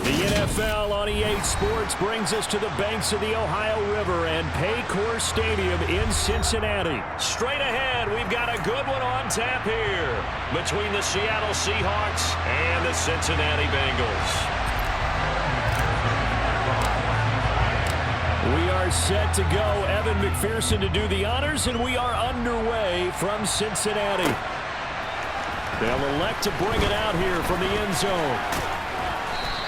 The NFL on EA Sports brings us to the banks of the Ohio River and Paycor Stadium in Cincinnati. Straight ahead, we've got a good one on tap here between the Seattle Seahawks and the Cincinnati Bengals. We are set to go. Evan McPherson to do the honors, and we are underway from Cincinnati. They'll elect to bring it out here from the end zone.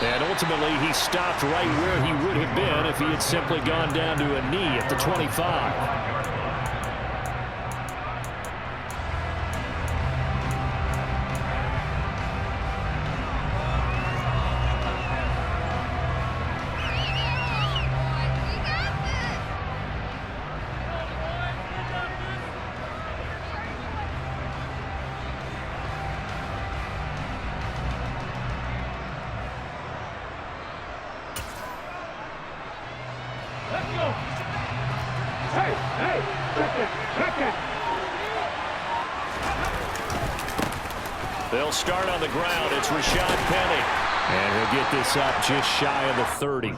And ultimately, he stopped right where he would have been if he had simply gone down to a knee at the 25. They'll start on the ground. It's Rashad Penny. And he'll get this up just shy of the 30.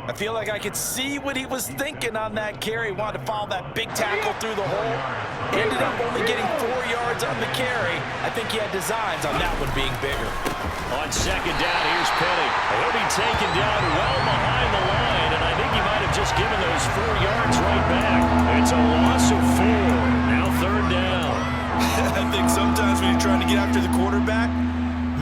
I feel like I could see what he was thinking on that carry. Wanted to follow that big tackle through the hole. Ended up only getting 4 yards on the carry. I think he had designs on that one being bigger. On second down, here's Penny. He'll be taken down well behind the line, and I think he might have just given those 4 yards right back. It's a loss of 4. Now third down. I think sometimes when you're trying to get after the quarterback,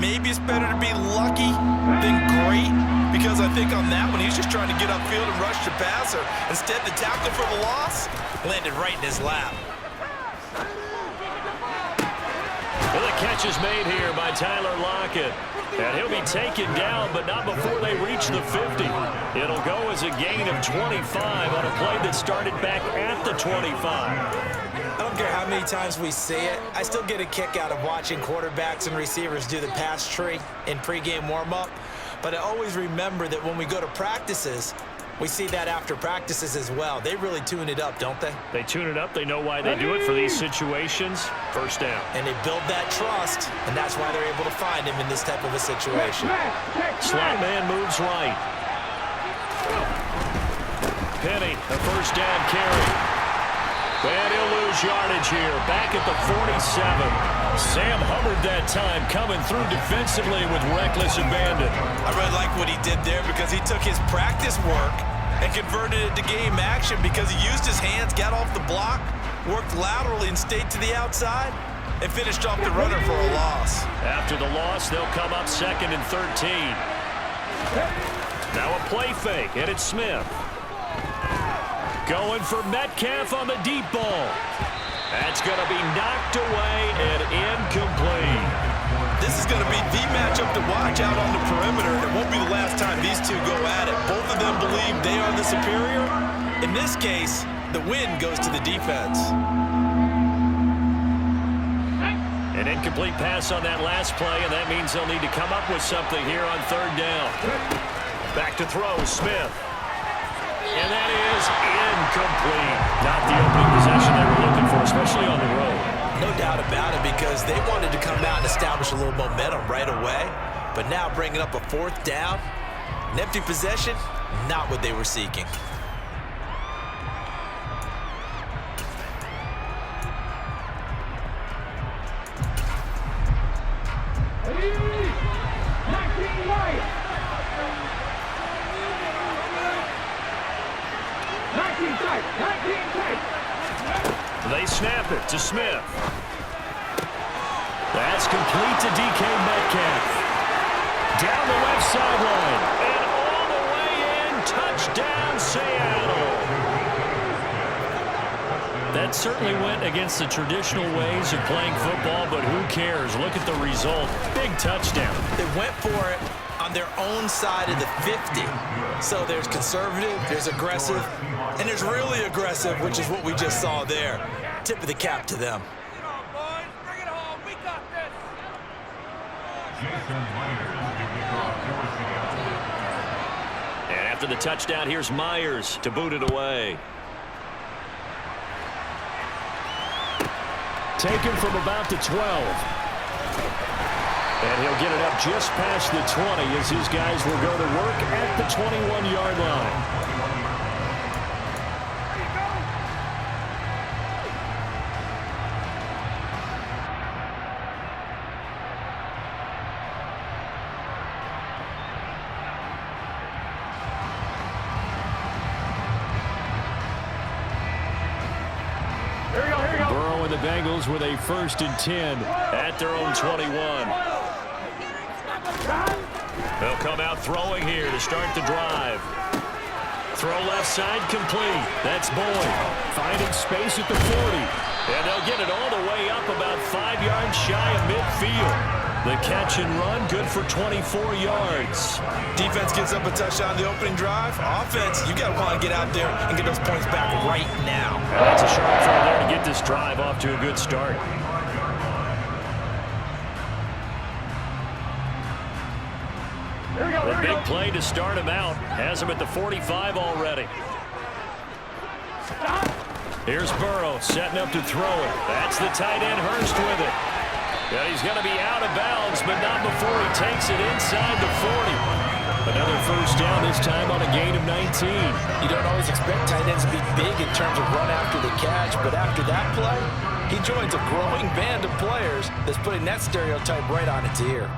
maybe it's better to be lucky than great, because I think on that one, he's just trying to get upfield and rush the passer. Instead, the tackle for the loss landed right in his lap. Well, the catch is made here by Tyler Lockett. And he'll be taken down, but not before they reach the 50. It'll go as a gain of 25 on a play that started back at the 25. I don't care how many times we see it. I still get a kick out of watching quarterbacks and receivers do the pass tree in pregame warm-up. But I always remember that when we go to practices, we see that after practices as well. They really tune it up, don't they? They tune it up. They know why they do it for these situations. First down. And they build that trust, and that's why they're able to find him in this type of a situation. Slot man moves right. Penny, a first down carry. And he'll lose yardage here. Back at the 47. Sam Hubbard that time coming through defensively with reckless abandon. I really like what he did there because he took his practice work and converted it to game action because he used his hands, got off the block, worked laterally and stayed to the outside, and finished off the runner for a loss. After the loss, they'll come up 2nd and 13. Now a play fake, and it's Smith. Going for Metcalf on the deep ball. That's going to be knocked away and incomplete. This is going to be the matchup to watch out on the perimeter. It won't be the last time these two go at it. Both of them believe they are the superior. In this case, the win goes to the defense. An incomplete pass on that last play, and that means they'll need to come up with something here on third down. Back to throw, Smith. And that is incomplete. Not the opening possession they were looking for, especially on the road. No doubt about it, because they wanted to come out and establish a little momentum right away. But now bringing up a fourth down, an empty possession, not what they were seeking. They snap it to Smith. That's complete to DK Metcalf. Down the left sideline. And all the way in. Touchdown, Seattle. That certainly went against the traditional ways of playing football, but who cares? Look at the result. Big touchdown. They went for it on their own side of the 50. So there's conservative, there's aggressive, and there's really aggressive, which is what we just saw there. Tip of the cap to them. Bring it on, boys. Bring it home. We got this. And after the touchdown, here's Myers to boot it away. Taken from about the 12. And he'll get it up just past the 20 as his guys will go to work at the 21-yard line. Burrow and the Bengals with a 1st and 10 at their own 21. They'll come out throwing here to start the drive. Throw left side complete. That's Boyd finding space at the 40. And they'll get it all the way up about 5 yards shy of midfield. The catch and run, good for 24 yards. Defense gives up a touchdown on the opening drive. Offense, you got to want to get out there and get those points back right now. And that's a sharp throw there to get this drive off to a good start. The big play to start him out. Has him at the 45 already. Here's Burrow setting up to throw it. That's the tight end Hurst with it. Yeah, he's going to be out of bounds, but not before he takes it inside the 40. Another 1st down, this time on a gain of 19. You don't always expect tight ends to be big in terms of run after the catch, but after that play, he joins a growing band of players that's putting that stereotype right on its ear.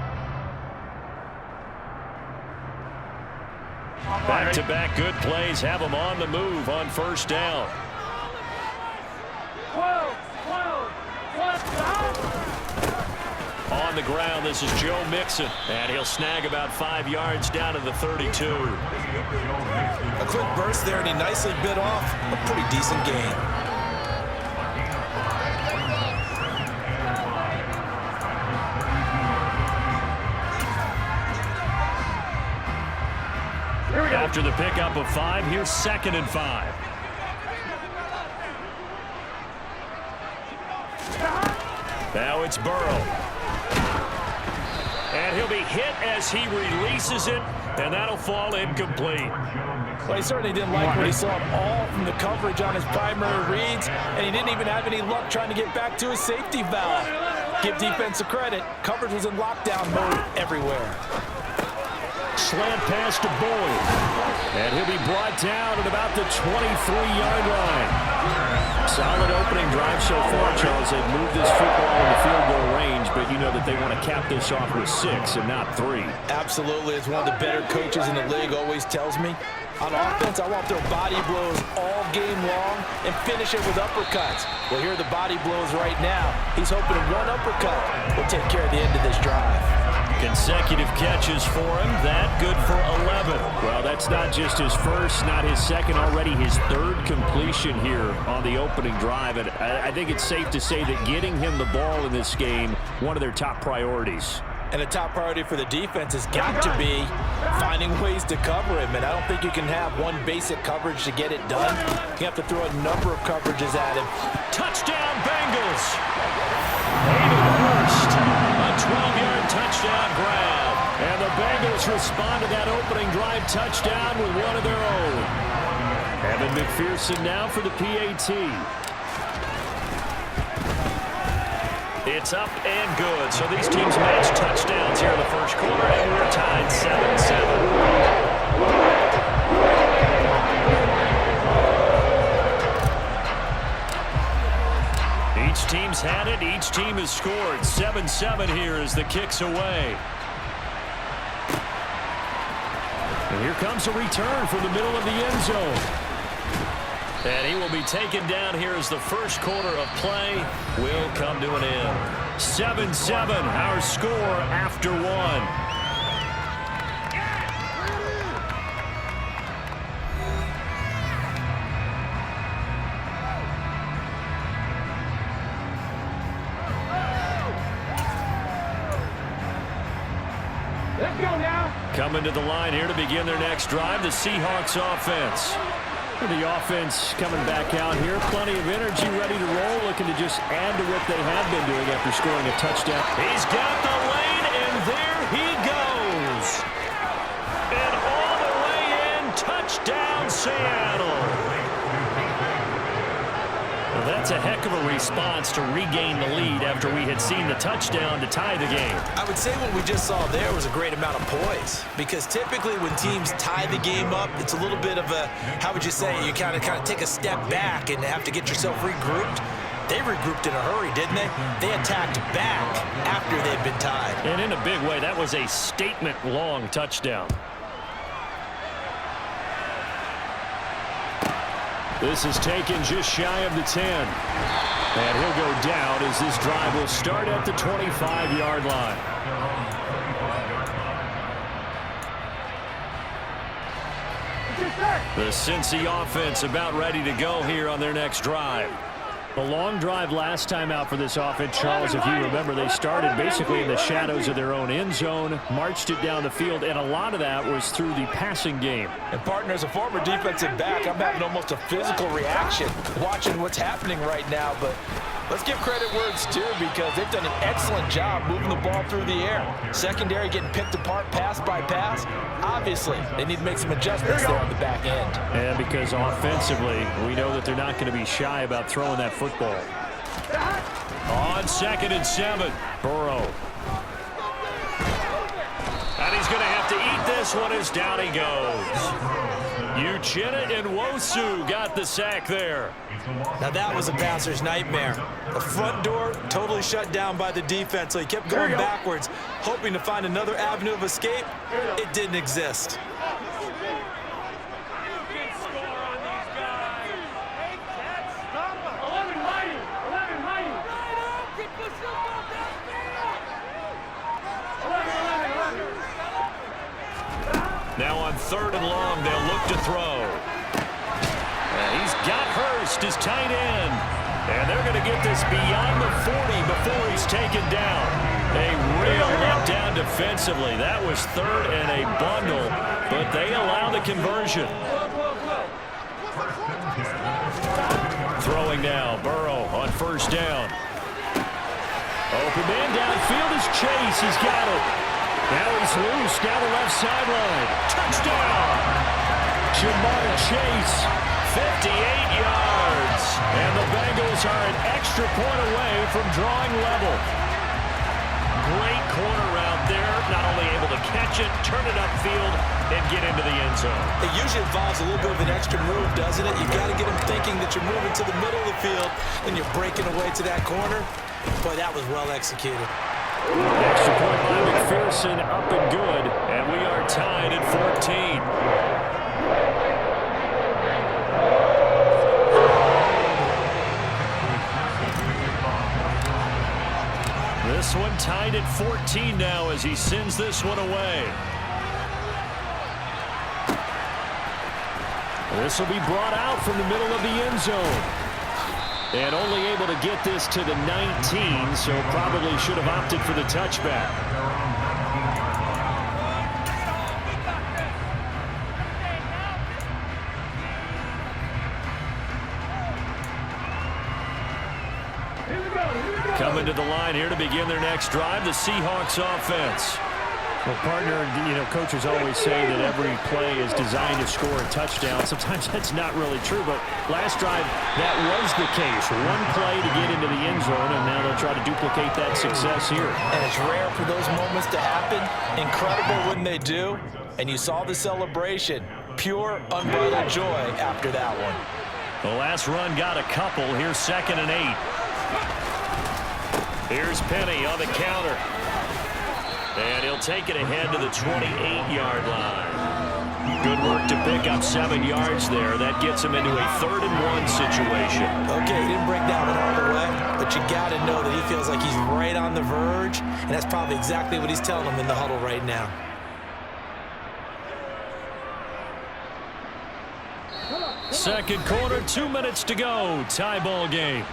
Back-to-back good plays have him on the move on 1st down. 12. On the ground, this is Joe Mixon, and he'll snag about 5 yards down to the 32. A quick burst there, and he nicely bit off a pretty decent gain. After the pickup of 5, here's 2nd and 5. Now it's Burrow. And he'll be hit as he releases it, and that'll fall incomplete. Well, he certainly didn't like what he saw all from the coverage on his primary reads, and he didn't even have any luck trying to get back to his safety valve. Give defense a credit. Coverage was in lockdown mode everywhere. Slant pass to Boyd. And he'll be brought down at about the 23-yard line. Solid opening drive so far, Charles. They've moved this football in the field goal range, but you know that they want to cap this off with 6 and not 3. Absolutely. As one of the better coaches in the league always tells me, on offense, I want their body blows all game long and finish it with uppercuts. Well, here are the body blows right now. He's hoping one uppercut will take care of the end of this drive. Consecutive catches for him. That good for 11. Well, that's not just his first, not his second, already his 3rd completion here on the opening drive. And I think it's safe to say that getting him the ball in this game, one of their top priorities. And a top priority for the defense has got to be finding ways to cover him. And I don't think you can have one basic coverage to get it done. You have to throw a number of coverages at him. Touchdown, Bengals! Hayden Hurst, a 12-yard touchdown grab. And the Bengals respond to that opening drive touchdown with one of their own. Evan McPherson now for the PAT. It's up and good. So these teams match touchdowns here in the first quarter, and we're tied 7-7. Each team's had it. Each team has scored. 7-7 here as the kick's away. And here comes a return from the middle of the end zone. And he will be taken down here as the first quarter of play will come to an end. 7-7, our score after 1. Coming to the line here to begin their next drive, the Seahawks offense. The offense coming back out here. Plenty of energy, ready to roll, looking to just add to what they have been doing after scoring a touchdown. He's got the lane, and there he goes. And all the way in, touchdown Seattle. Well, that's a heck of a response to regain the lead after we had seen the touchdown to tie the game. I would say what we just saw there was a great amount of poise, because typically when teams tie the game up, it's a little bit of a, how would you say, you kind of take a step back and have to get yourself regrouped. They regrouped in a hurry, didn't they? They attacked back after they'd been tied. And in a big way, that was a statement-long touchdown. This is taken just shy of the 10. And he'll go down as this drive will start at the 25-yard line. The Cincy offense about ready to go here on their next drive. A long drive last time out for this offense, Charles. If you remember, they started basically in the shadows of their own end zone, marched it down the field, and a lot of that was through the passing game. And, partner, as a former defensive back, I'm having almost a physical reaction watching what's happening right now. But let's give credit where it's due, because they've done an excellent job moving the ball through the air. Secondary getting picked apart pass by pass. Obviously, they need to make some adjustments there on the back end. And because offensively, we know that they're not going to be shy about throwing that football. On 2nd and 7, Burrow. And he's going to have to eat this one as down he goes. Uchenna and Nwosu got the sack there. Now that was a passer's nightmare. The front door totally shut down by the defense, so he kept going backwards, hoping to find another avenue of escape. It didn't exist. Now on 3rd and long, they'll look to throw. And he's got Hurst as tight end. And they're going to get this beyond the 40 before he's taken down. A real letdown defensively. That was 3rd and a bundle, but they allow the conversion. Throwing now, Burrow on 1st down. Open man downfield is Chase. He's got it. Now he's loose down the left sideline. Touchdown! Jamar Chase, 58 yards. And the Bengals are an extra point away from drawing level. Great corner route there. Not only able to catch it, turn it upfield, and get into the end zone. It usually involves a little bit of an extra move, doesn't it? You've got to get him thinking that you're moving to the middle of the field, and you're breaking away to that corner. Boy, that was well executed. Extra point by McPherson, up and good, and we are tied at 14. This one tied at 14 now as he sends this one away. This will be brought out from the middle of the end zone. And only able to get this to the 19, so probably should have opted for the touchback. Coming to the line here to begin their next drive, the Seahawks offense. Well, partner, you know, coaches always say that every play is designed to score a touchdown. Sometimes that's not really true, but last drive, that was the case. One play to get into the end zone, and now they'll try to duplicate that success here. And it's rare for those moments to happen. Incredible when they do. And you saw the celebration. Pure, unbridled joy after that one. The last run got a couple. Here's 2nd and 8. Here's Penny on the counter. And he'll take it ahead to the 28-yard line. Good work to pick up 7 yards there. That gets him into a 3rd and 1 situation. Okay, he didn't break that one all the way, but you got to know that he feels like he's right on the verge, and that's probably exactly what he's telling them in the huddle right now. Second quarter, 2 minutes to go. Tie ball game.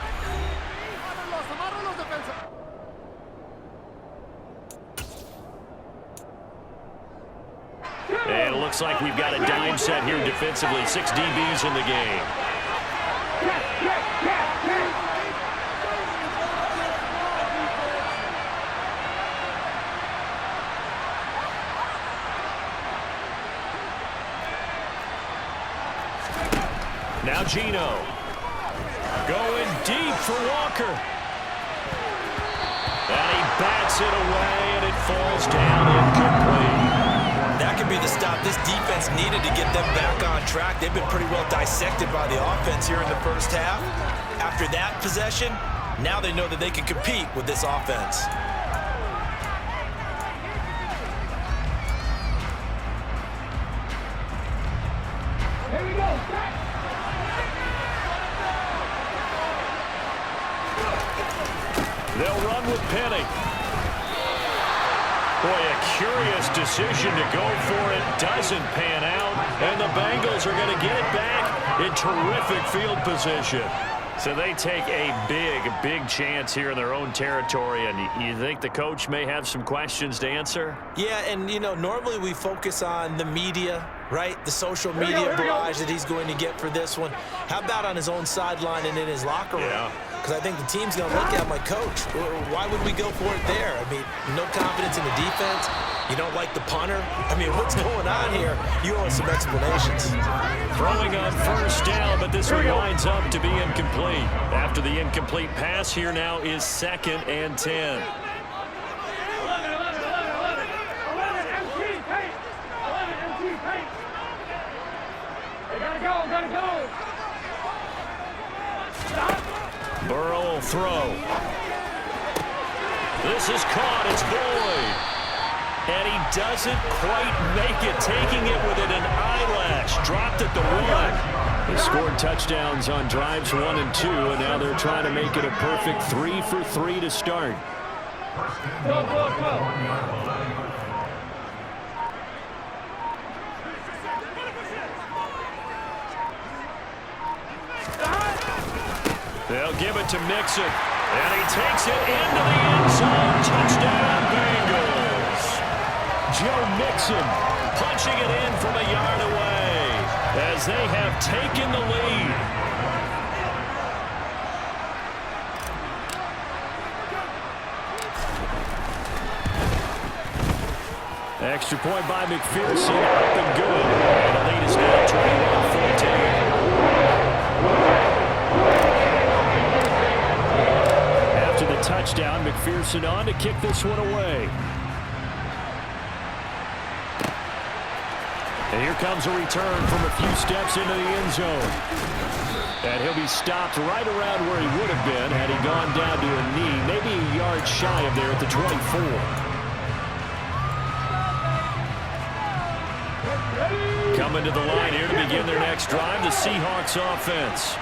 And it looks like we've got a dime set here defensively. 6 DBs in the game. Now Gino. Going deep for Walker. And he bats it away, and it falls down incomplete. That could be the stop this defense needed to get them back on track. They've been pretty well dissected by the offense here in the first half. After that possession, now they know that they can compete with this offense. Here we go. They'll run with Penny. Boy, a curious decision to go for it. Doesn't pan out. And the Bengals are going to get it back in terrific field position. So they take a big chance here in their own territory. And you think the coach may have some questions to answer? Yeah, and, you know, normally we focus on the media, right? The social media barrage that he's going to get for this one. How about on his own sideline and in his locker room? Yeah. Because I think the team's going to look at him like, Coach, why would we go for it there? I mean, no confidence in the defense. You don't like the punter. I mean, what's going on here? You owe us some explanations. Throwing on first down, but this one winds up to be incomplete. After the incomplete pass, here now is 2nd and 10. Gotta go. Burrow will throw. This is caught. It's Boyd. And he doesn't quite make it, taking it within an eyelash. Dropped at the 1. They scored touchdowns on drives 1 and 2, and now they're trying to make it a perfect 3 for 3 to start. Go. They'll give it to Mixon, and he takes it into the end zone. Touchdown, Bengals. Joe Mixon punching it in from a yard away as they have taken the lead. Extra point by McPherson, up and good. And the lead is now 21-14. After the touchdown, McPherson on to kick this one away. And here comes a return from a few steps into the end zone. And he'll be stopped right around where he would have been had he gone down to a knee, maybe a yard shy of there at the 24. Coming to the line here to begin their next drive, the Seahawks offense.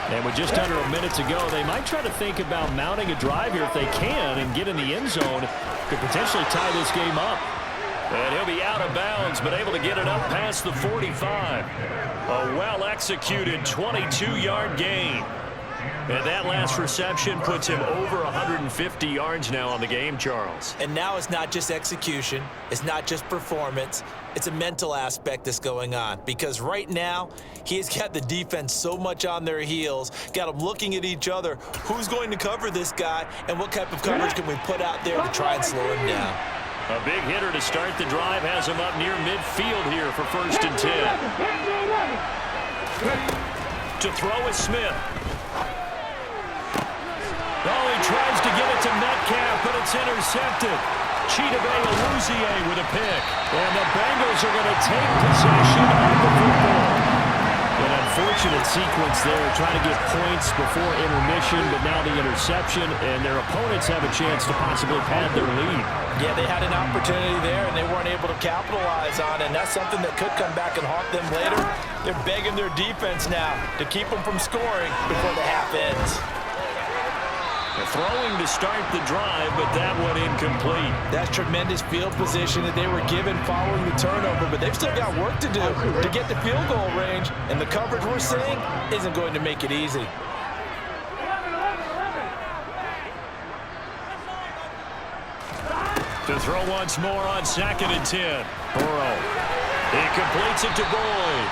And with just under a minute to go, they might try to think about mounting a drive here if they can and get in the end zone. Could potentially tie this game up. And he'll be out of bounds, but able to get it up past the 45. A well-executed 22-yard gain. And that last reception puts him over 150 yards now on the game, Charles. And now it's not just execution. It's not just performance. It's a mental aspect that's going on. Because right now, he's got the defense so much on their heels, got them looking at each other. Who's going to cover this guy, and what type of coverage can we put out there to try and slow him down? A big hitter to start the drive has him up near midfield here for 1st and 10. To throw is Smith. Oh, he tries to get it to Metcalf, but it's intercepted. Chidobe with a pick. And the Bengals are going to take possession of the football. An unfortunate sequence there, trying to get points before intermission, but now the interception, and their opponents have a chance to possibly pad their lead. Yeah, they had an opportunity there, and they weren't able to capitalize on it, and that's something that could come back and haunt them later. They're begging their defense now to keep them from scoring before the half ends. Throwing to start the drive, but that one incomplete. That's tremendous field position that they were given following the turnover, but they've still got work to do to get the field goal range, and the coverage we're seeing isn't going to make it easy. To throw once more on 2nd and 10. Burrow. He completes it to Boyd.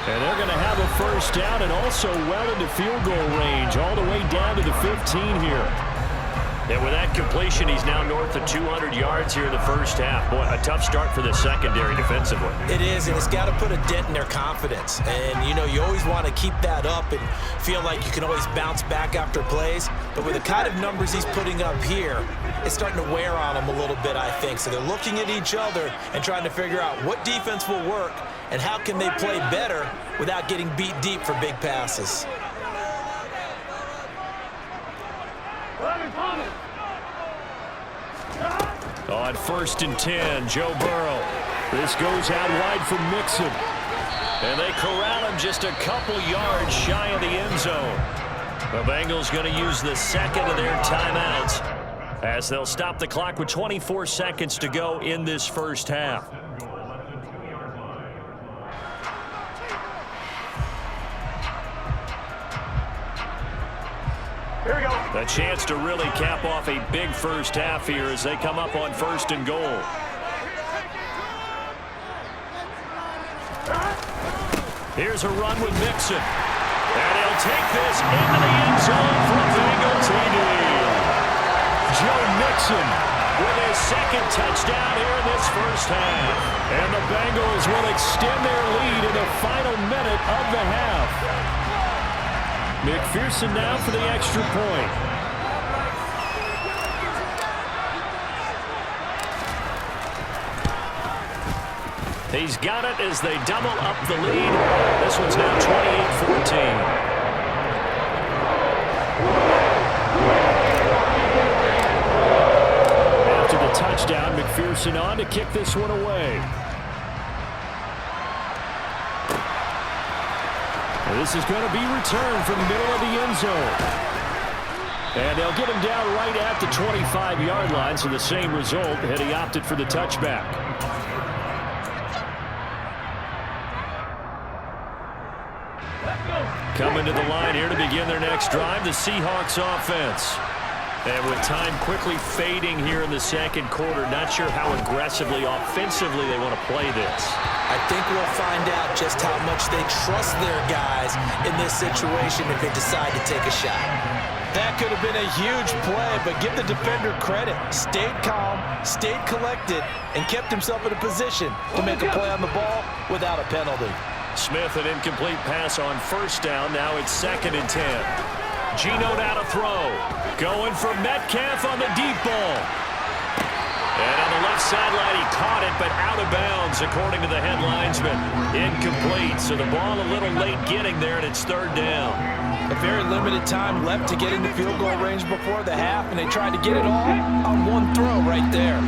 And they're going to have a first down and also well into field goal range all the way down to the 15 here. And with that completion, he's now north of 200 yards here in the first half. Boy, a tough start for the secondary defensively. It is, and it's got to put a dent in their confidence. And, you know, you always want to keep that up and feel like you can always bounce back after plays. But with the kind of numbers he's putting up here, it's starting to wear on them a little bit, I think. So they're looking at each other and trying to figure out what defense will work and how can they play better without getting beat deep for big passes. On 1st and 10, Joe Burrow. This goes out wide for Mixon. And they corral him just a couple yards shy of the end zone. The Bengals going to use the second of their timeouts as they'll stop the clock with 24 seconds to go in this first half. Here we go. A chance to really cap off a big first half here as they come up on 1st and goal. Here's a run with Mixon. And he'll take this into the end zone for a Bengals lead. Joe Mixon with his second touchdown here in this first half. And the Bengals will extend their lead in the final minute of the half. McPherson now for the extra point. He's got it as they double up the lead. This one's now 28-14. After the touchdown, McPherson on to kick this one away. This is going to be returned from the middle of the end zone. And they'll get him down right at the 25-yard line, so the same result had he opted for the touchback. Coming to the line here to begin their next drive, the Seahawks offense. And with time quickly fading here in the second quarter, not sure how aggressively, offensively they want to play this. I think we'll find out just how much they trust their guys in this situation if they decide to take a shot. That could have been a huge play, but give the defender credit. Stayed calm, stayed collected, and kept himself in a position to make a play on the ball without a penalty. Smith, an incomplete pass on 1st down. Now it's 2nd and 10. Geno now to throw. Going for Metcalf on the deep ball. And on the left sideline, he caught it, but out of bounds, according to the head linesman. Incomplete, so the ball a little late getting there, and it's 3rd down. A very limited time left to get into field goal range before the half, and they tried to get it all on one throw right there.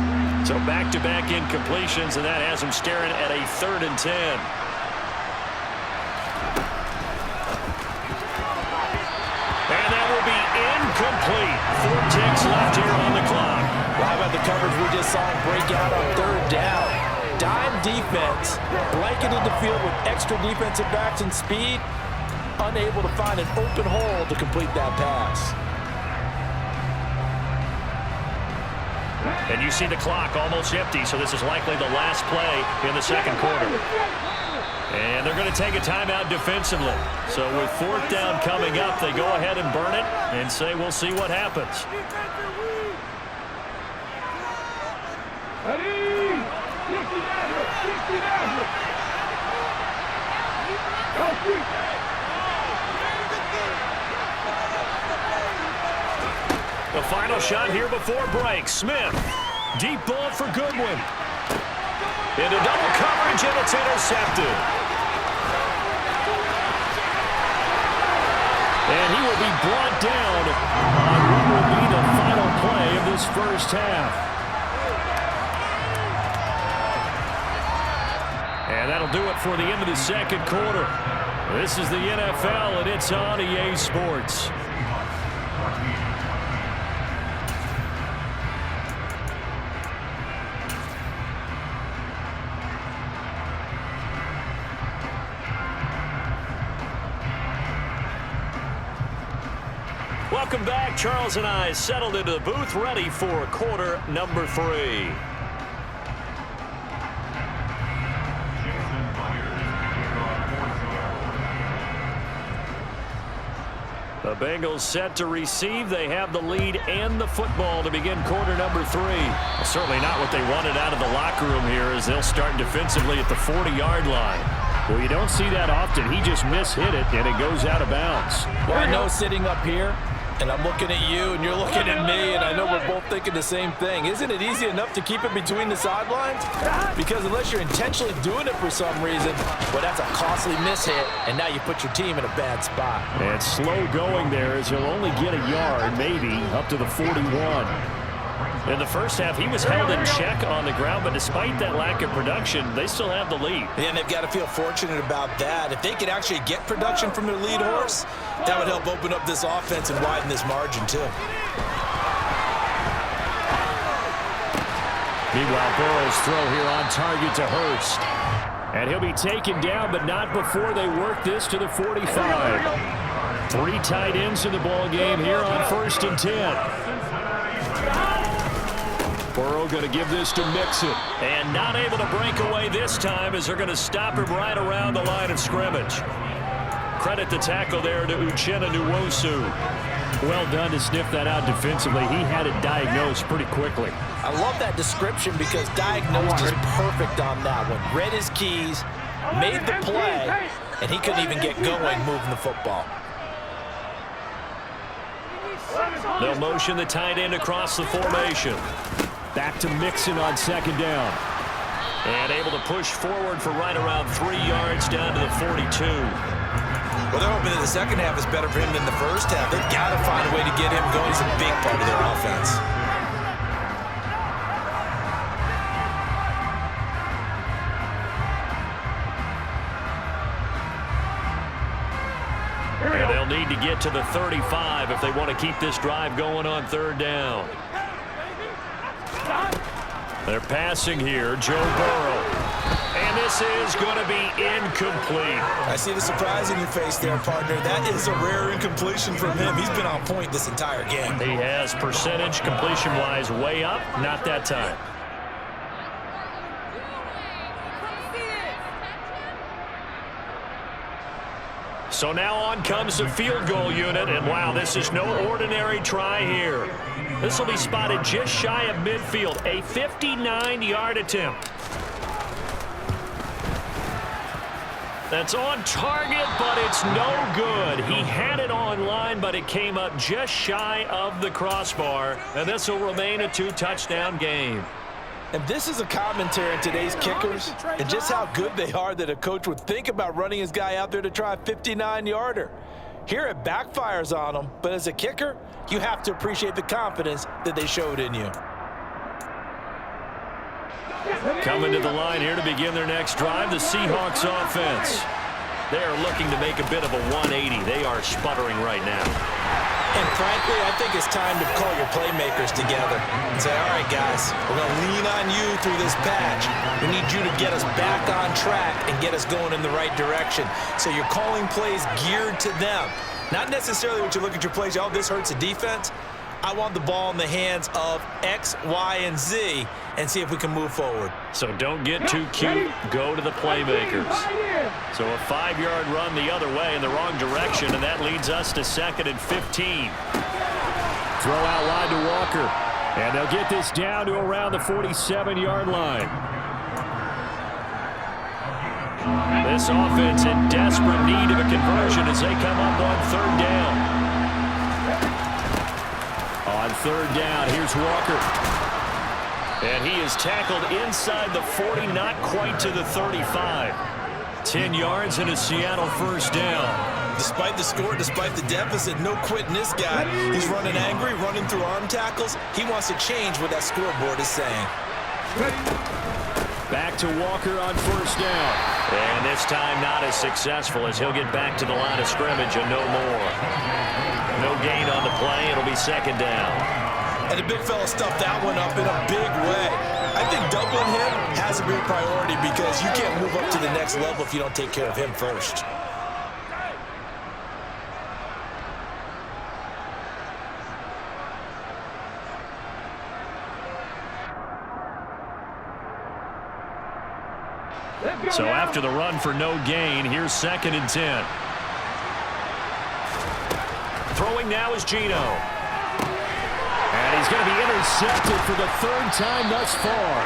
So back-to-back incompletions, and that has them staring at a 3rd and 10. And that will be incomplete. 4 ticks left here on the clock. Well, how about the coverage we just saw him break out on 3rd down? Dime defense, blanketed the field with extra defensive backs and speed, unable to find an open hole to complete that pass. And you see the clock almost empty, so this is likely the last play in the second quarter. And they're going to take a timeout defensively. So with 4th down coming up, they go ahead and burn it and say, we'll see what happens. The final shot here before break. Smith, deep ball for Goodwin. Into double coverage, and it's intercepted. And he will be brought down on what will be the final play of this first half. And that'll do it for the end of the second quarter. This is the NFL, and it's on EA Sports. Welcome back. Charles and I settled into the booth, ready for quarter number 3. The The Bengals set to receive. They have the lead and the football to begin quarter number 3. Well, certainly not what they wanted out of the locker room here as they'll start defensively at the 40-yard line. Well, you don't see that often. He just mishit it, and it goes out of bounds. Well, I know sitting up here, and I'm looking at you, and you're looking at me, and I know we're both thinking the same thing. Isn't it easy enough to keep it between the sidelines? Because unless you're intentionally doing it for some reason, well, that's a costly mishit, and now you put your team in a bad spot. And slow going there as he'll only get a yard, maybe, up to the 41. In the first half, he was held in check on the ground, but despite that lack of production, they still have the lead. And they've got to feel fortunate about that. If they could actually get production from their lead horse, that would help open up this offense and widen this margin, too. Meanwhile, Burrow's throw here on target to Hurst. And he'll be taken down, but not before they work this to the 45. 3 tight ends in the ball game here on 1st and 10. Burrow going to give this to Mixon. And not able to break away this time as they're going to stop him right around the line of scrimmage. Credit the tackle there to Uchenna Nwosu. Well done to sniff that out defensively. He had it diagnosed pretty quickly. I love that description because diagnosed is perfect on that one. Read his keys, made the play, and he couldn't even get going moving the football. They'll motion the tight end across the formation. Back to Mixon on 2nd down. And able to push forward for right around 3 yards down to the 42. Well, they're hoping that the second half is better for him than the first half. They've got to find a way to get him going. He's a big part of their offense. And they'll need to get to the 35 if they want to keep this drive going on 3rd down. They're passing here, Joe Burrow. And this is going to be incomplete. I see the surprise in your face there, partner. That is a rare incompletion from him. He's been on point this entire game. He has percentage completion-wise way up. Not that time. So now on comes the field goal unit, and wow, this is no ordinary try here. This will be spotted just shy of midfield, a 59-yard attempt. That's on target, but it's no good. He had it on line, but it came up just shy of the crossbar, and this will remain a 2-touchdown game. And this is a commentary on today's kickers and just how good they are that a coach would think about running his guy out there to try a 59-yarder. Here it backfires on him, but as a kicker, you have to appreciate the confidence that they showed in you. Coming to the line here to begin their next drive, the Seahawks offense. They are looking to make a bit of a 180. They are sputtering right now. And frankly, I think it's time to call your playmakers together and say, all right, guys, we're going to lean on you through this patch. We need you to get us back on track and get us going in the right direction. So you're calling plays geared to them. Not necessarily what you look at your plays, oh, this hurts the defense. I want the ball in the hands of X, Y, and Z and see if we can move forward. So don't get too cute. Go to the playmakers. So a 5-yard run the other way in the wrong direction, and that leads us to 2nd and 15. Throw out wide to Walker. And they'll get this down to around the 47-yard line. This offense in desperate need of a conversion as they come up on 3rd down. On 3rd down, here's Walker. And he is tackled inside the 40, not quite to the 35. 10 yards and a Seattle 1st down. Despite the score, despite the deficit, no quitting this guy. He's running angry, running through arm tackles. He wants to change what that scoreboard is saying. Back to Walker on 1st down. And this time not as successful as he'll get back to the line of scrimmage and no more. No gain on the play. It'll be 2nd down. And the big fella stuffed that one up in a big way. I think doubling him has to be a priority because you can't move up to the next level if you don't take care of him first. So after the run for no gain, here's 2nd and 10. Throwing now is Geno. And he's going to be intercepted for the third time thus far.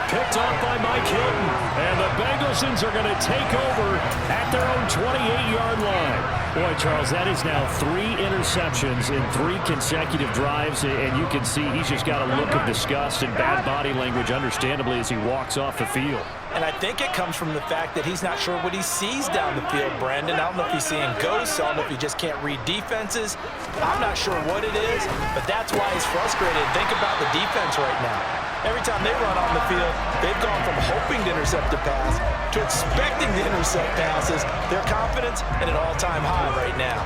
Picked off by Mike Hilton. And the Bengals are going to take over at their own 28-yard line. Boy, Charles, that is now 3 interceptions in 3 consecutive drives. And you can see he's just got a look of disgust and bad body language, understandably, as he walks off the field. And I think it comes from the fact that he's not sure what he sees down the field, Brandon. I don't know if he's seeing ghosts. I don't know if he just can't read defenses. I'm not sure what it is, but that's why he's frustrated. Think about the defense right now. Every time they run on the field, they've gone from hoping to intercept a pass to expecting to intercept passes. Their confidence at an all-time high right now.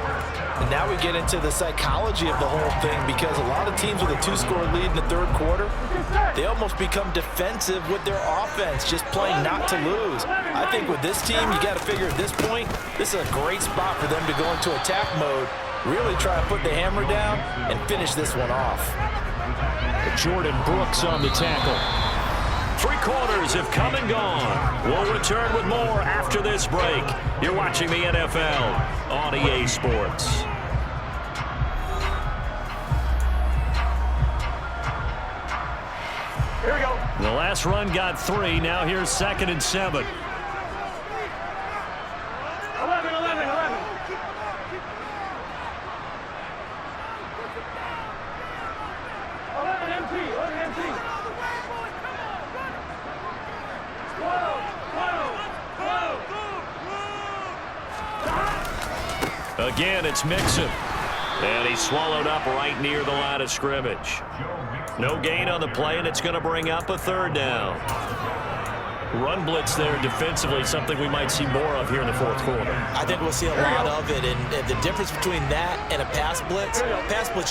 And now we get into the psychology of the whole thing, because a lot of teams with a 2-score lead in the third quarter, they almost become defensive with their offense, just playing not to lose. I think with this team, you got to figure at this point, this is a great spot for them to go into attack mode, really try to put the hammer down and finish this one off. Jordan Brooks on the tackle. 3 quarters have come and gone. We'll return with more after this break. You're watching the NFL on EA Sports. Here we go. The last run got 3. Now here's 2nd and 7. 11, 11, 11. 11 empty, 11 empty. 12, 12, 12. Again, it's Mixon. And he's swallowed up right near the line of scrimmage. No gain on the play, and it's going to bring up a 3rd down. Run blitz there defensively, something we might see more of here in the 4th quarter. I think we'll see a lot of it, and the difference between that and a pass blitz,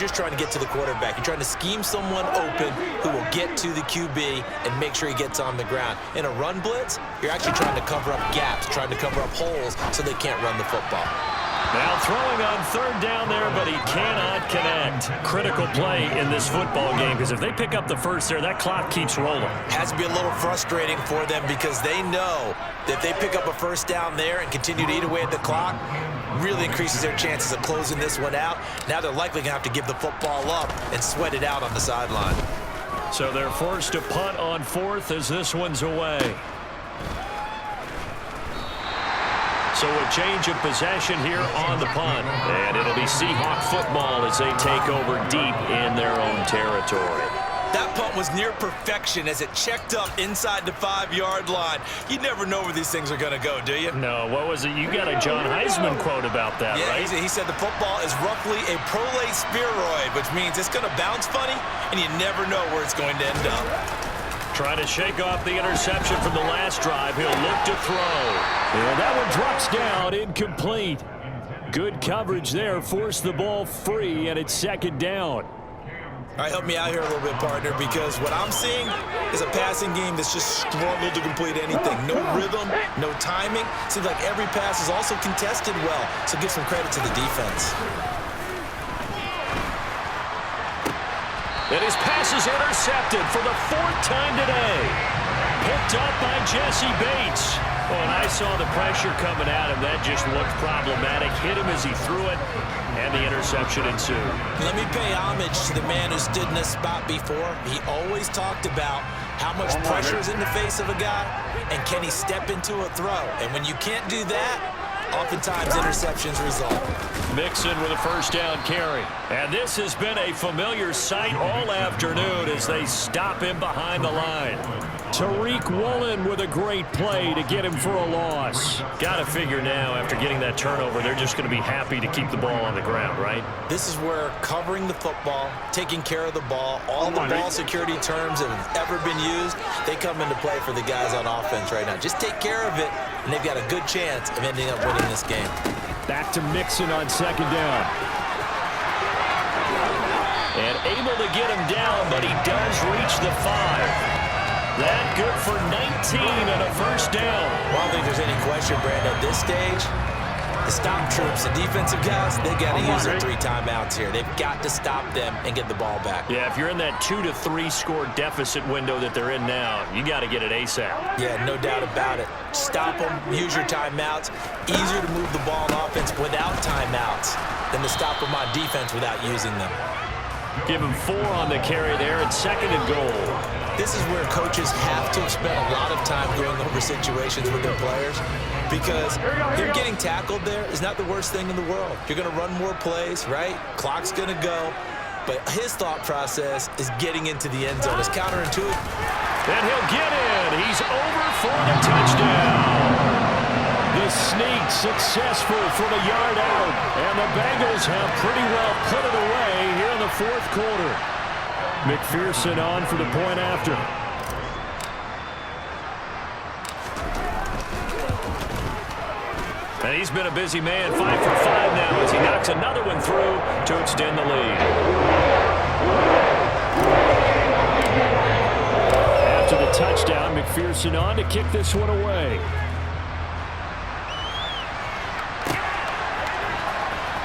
you're trying to get to the quarterback. You're trying to scheme someone open who will get to the QB and make sure he gets on the ground. In a run blitz, you're actually trying to cover up gaps, trying to cover up holes so they can't run the football. Now throwing on 3rd down there, but he cannot connect. Critical play in this football game, because if they pick up the first there, that clock keeps rolling. Has to be a little frustrating for them, because they know that if they pick up a 1st down there and continue to eat away at the clock, really increases their chances of closing this one out. Now they're likely going to have to give the football up and sweat it out on the sideline. So they're forced to punt on 4th as this one's away. So a change of possession here on the punt. And it'll be Seahawk football as they take over deep in their own territory. That punt was near perfection as it checked up inside the 5-yard line. You never know where these things are going to go, do you? No, what was it? You got a John Heisman quote about that, yeah, right? He said the football is roughly a prolate spheroid, which means it's going to bounce funny, and you never know where it's going to end up. Trying to shake off the interception from the last drive. He'll look to throw. And that one drops down, incomplete. Good coverage there. Forced the ball free, and it's 2nd down. All right, help me out here a little bit, partner, because what I'm seeing is a passing game that's just struggled to complete anything. No rhythm, no timing. Seems like every pass is also contested well, so give some credit to the defense. And his pass is intercepted for the 4th time today. Picked up by Jesse Bates. Oh, and I saw the pressure coming at him. That just looked problematic. Hit him as he threw it, and the interception ensued. Let me pay homage to the man who stood in this spot before. He always talked about how much pressure is in the face of a guy, and can he step into a throw? And when you can't do that, oftentimes interceptions result. Mixon with a 1st down carry. And this has been a familiar sight all afternoon as they stop him behind the line. Tariq Woolen with a great play to get him for a loss. Got to figure now, after getting that turnover, they're just going to be happy to keep the ball on the ground, right? This is where covering the football, taking care of the ball, all the ball security terms that have ever been used, they come into play for the guys on offense right now. Just take care of it, and they've got a good chance of ending up winning this game. Back to Mixon on 2nd down. And able to get him down, but he does reach the 5. That good for 19 and a 1st down. Well, I don't think there's any question, Brandon, at this stage, the stop troops, the defensive guys, they got to use their 3 timeouts here. They've got to stop them and get the ball back. Yeah, if you're in that 2 to 3 score deficit window that they're in now, you got to get it ASAP. Yeah, no doubt about it. Stop them, use your timeouts. Easier to move the ball on offense without timeouts. than to stop them on defense without using them. Give him 4 on the carry there, and 2nd and goal. This is where coaches have to spend a lot of time going over situations with their players, because him getting tackled there is not the worst thing in the world. You're going to run more plays, right? Clock's going to go. But his thought process is getting into the end zone. It's counterintuitive. And he'll get in. He's over for the touchdown. The sneak successful from a yard out. And the Bengals have pretty well put it away here in the 4th quarter. McPherson on for the point after. And he's been a busy man, 5 for 5 now as he knocks another one through to extend the lead. After the touchdown, McPherson on to kick this one away.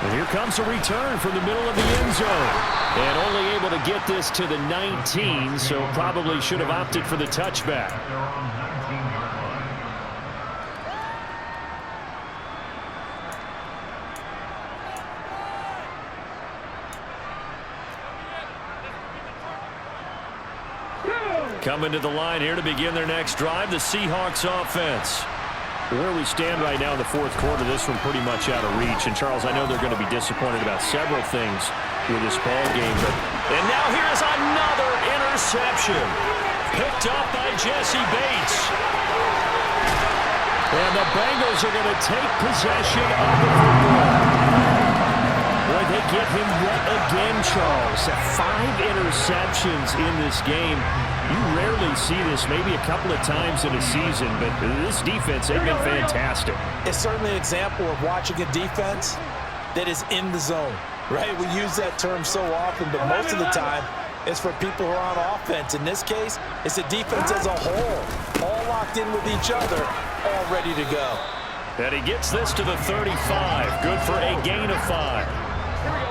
And here comes a return from the middle of the end zone. And only able to get this to the 19, so probably should have opted for the touchback. Coming to the line here to begin their next drive, the Seahawks offense. Where we stand right now in the 4th quarter, this one pretty much out of reach. And, Charles, I know they're going to be disappointed about several things with this ball game. And now here is another interception. Picked up by Jesse Bates. And the Bengals are going to take possession of the football. Boy, they get him wet again, Charles. 5 interceptions in this game. You rarely see this, maybe a couple of times in a season, but this defense, they've been fantastic. It's certainly an example of watching a defense that is in the zone, right? We use that term so often, but most of the time, it's for people who are on offense. In this case, it's the defense as a whole, all locked in with each other, all ready to go. And he gets this to the 35. Good for a gain of 5.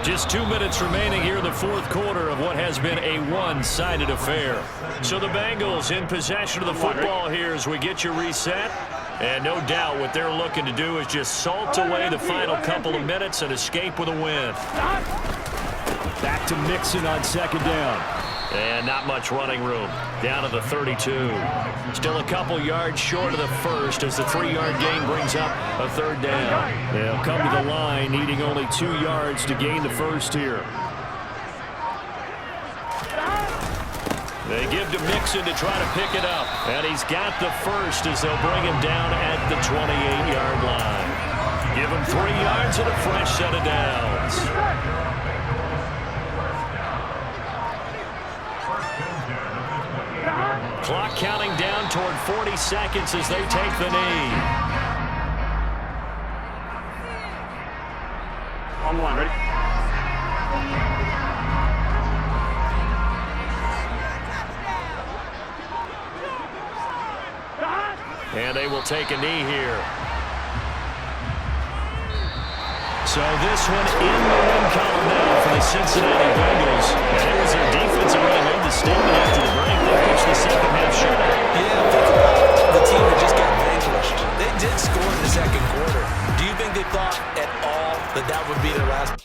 Just 2 minutes remaining here in the 4th quarter of what has been a one-sided affair. So the Bengals in possession of the football here as we get you reset. And no doubt what they're looking to do is just salt away the final couple of minutes and escape with a win. Back to Mixon on 2nd down. And not much running room. Down to the 32. Still a couple yards short of the first as the 3-yard gain brings up a 3rd down. They'll come to the line needing only 2 yards to gain the first here. They give to Mixon to try to pick it up. And he's got the first as they'll bring him down at the 28-yard line. Give him 3 yards and a fresh set of downs. Clock counting down toward 40 seconds as they take the knee. On the line, ready? And they will take a knee here. So this one in the win column now for the Cincinnati Bengals. And it was their defense that really made the statement after the break. They pitched the second half shutout. Yeah, think about the team that just got vanquished. They did score in the 2nd quarter. Do you think they thought at all that that would be their last